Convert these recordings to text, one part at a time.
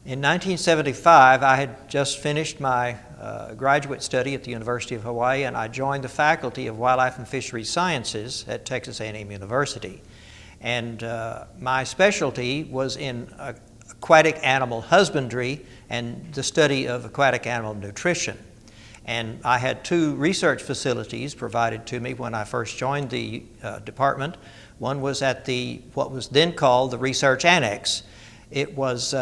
In 1975, I had just finished my graduate study at the University of Hawaii, and I joined the faculty of Wildlife and Fisheries Sciences at Texas A&M University. And my specialty was in aquatic animal husbandry and the study of aquatic animal nutrition. And I had two research facilities provided to me when I first joined the department. One was at what was then called the Research Annex. It was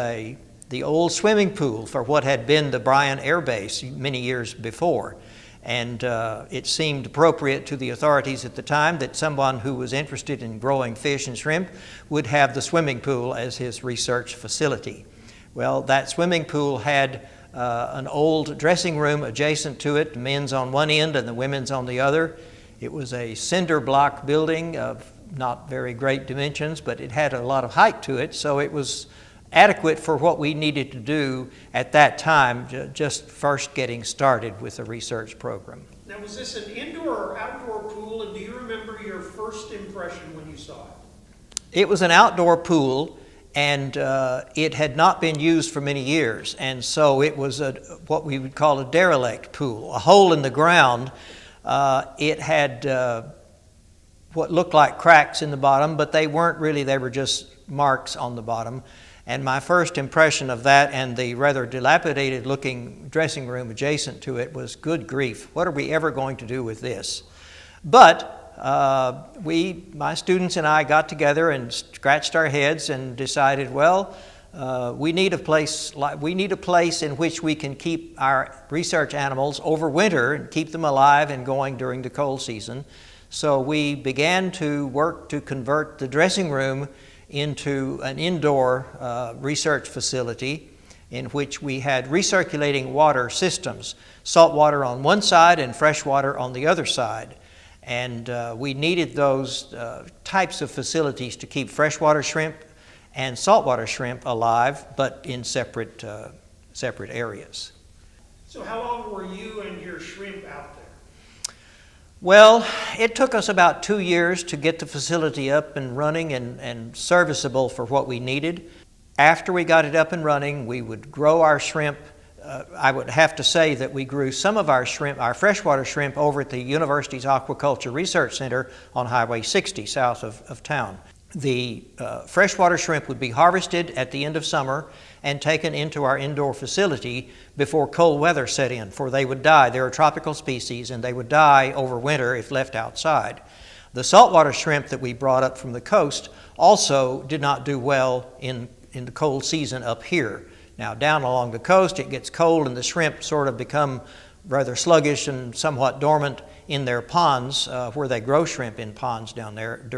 the old swimming pool for what had been the Bryan Air Base many years before. And it seemed appropriate to the authorities at the time that someone who was interested in growing fish and shrimp would have the swimming pool as his research facility. Well, that swimming pool had an old dressing room adjacent to it, the men's on one end and the women's on the other. It was a cinder block building of not very great dimensions, but it had a lot of height to it, so it was adequate for what we needed to do at that time, just first getting started with the research program. Now, was this an indoor or outdoor pool, and do you remember your first impression when you saw it? It was an outdoor pool, and it had not been used for many years, and so it was what we would call a derelict pool, a hole in the ground. It had what looked like cracks in the bottom, but they weren't really, they were just marks on the bottom. And my first impression of that and the rather dilapidated looking dressing room adjacent to it was, good grief, what are we ever going to do with this? But my students and I got together and scratched our heads and decided, well, we need a place in which we can keep our research animals over winter and keep them alive and going during the cold season. So we began to work to convert the dressing room into an indoor research facility in which we had recirculating water systems, salt water on one side and fresh water on the other side. And we needed those types of facilities to keep freshwater shrimp and saltwater shrimp alive, but in separate areas. So how long were you and your shrimp out there? Well, it took us about 2 years to get the facility up and running and serviceable for what we needed. After we got it up and running, we would grow our shrimp. I would have to say that we grew some of our shrimp, our freshwater shrimp, over at the university's Aquaculture Research Center on Highway 60 south of town. The freshwater shrimp would be harvested at the end of summer and taken into our indoor facility before cold weather set in, for they would die. They're a tropical species, and they would die over winter if left outside. The saltwater shrimp that we brought up from the coast also did not do well in the cold season up here. Now, down along the coast, it gets cold, and the shrimp sort of become rather sluggish and somewhat dormant in their ponds, where they grow shrimp in ponds down there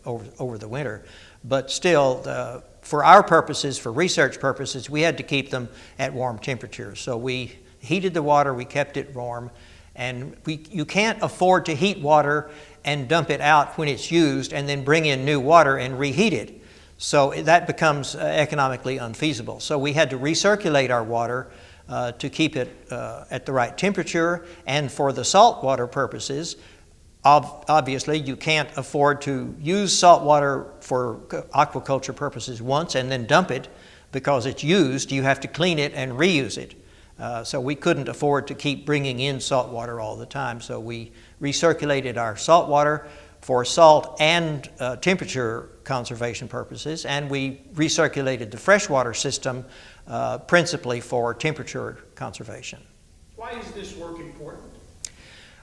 over the winter. But still, for our purposes, for research purposes, we had to keep them at warm temperatures. So we heated the water, we kept it warm, and you can't afford to heat water and dump it out when it's used and then bring in new water and reheat it. So that becomes economically unfeasible. So we had to recirculate our water to keep it at the right temperature, and for the saltwater purposes, obviously you can't afford to use salt water for aquaculture purposes once and then dump it because it's used. You have to clean it and reuse it. So we couldn't afford to keep bringing in salt water all the time, so we recirculated our salt water for salt and temperature conservation purposes, and we recirculated the freshwater system principally for temperature conservation. Why is this work important?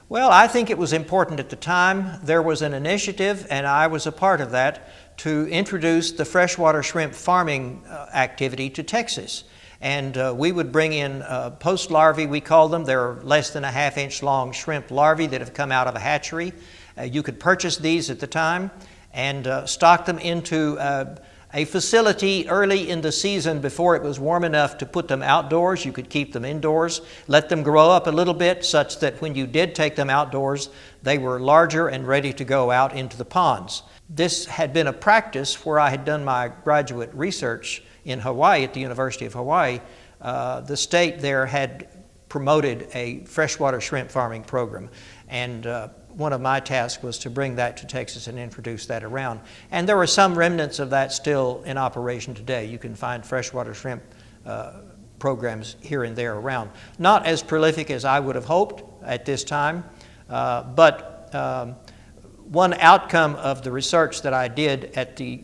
Well, I think it was important at the time. There was an initiative, and I was a part of that, to introduce the freshwater shrimp farming activity to Texas. And we would bring in post larvae, we call them. They're less than a half-inch long shrimp larvae that have come out of a hatchery. You could purchase these at the time and stock them into a facility early in the season before it was warm enough to put them outdoors. You could keep them indoors, let them grow up a little bit such that when you did take them outdoors, they were larger and ready to go out into the ponds. This had been a practice where I had done my graduate research in Hawaii at the University of Hawaii. The state there had promoted a freshwater shrimp farming program, and one of my tasks was to bring that to Texas and introduce that around. And there were some remnants of that still in operation today. You can find freshwater shrimp programs here and there around. Not as prolific as I would have hoped at this time, but one outcome of the research that I did at the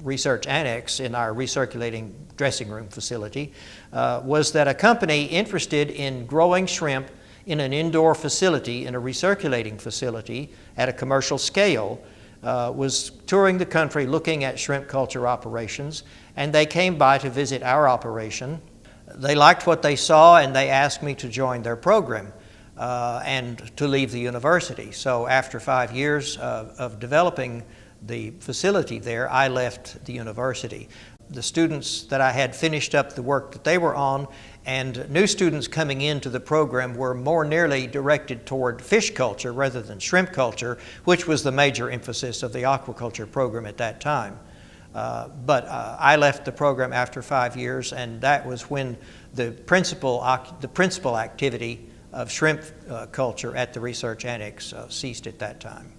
research annex in our recirculating dressing room facility was that a company interested in growing shrimp in an indoor facility, in a recirculating facility at a commercial scale, was touring the country looking at shrimp culture operations, and they came by to visit our operation. They liked what they saw, and they asked me to join their program and to leave the university. So after 5 years of developing the facility there, I left the university. The students that I had finished up the work that they were on, and new students coming into the program were more nearly directed toward fish culture rather than shrimp culture, which was the major emphasis of the aquaculture program at that time. But I left the program after 5 years, and that was when the principal activity of shrimp culture at the research annex ceased at that time.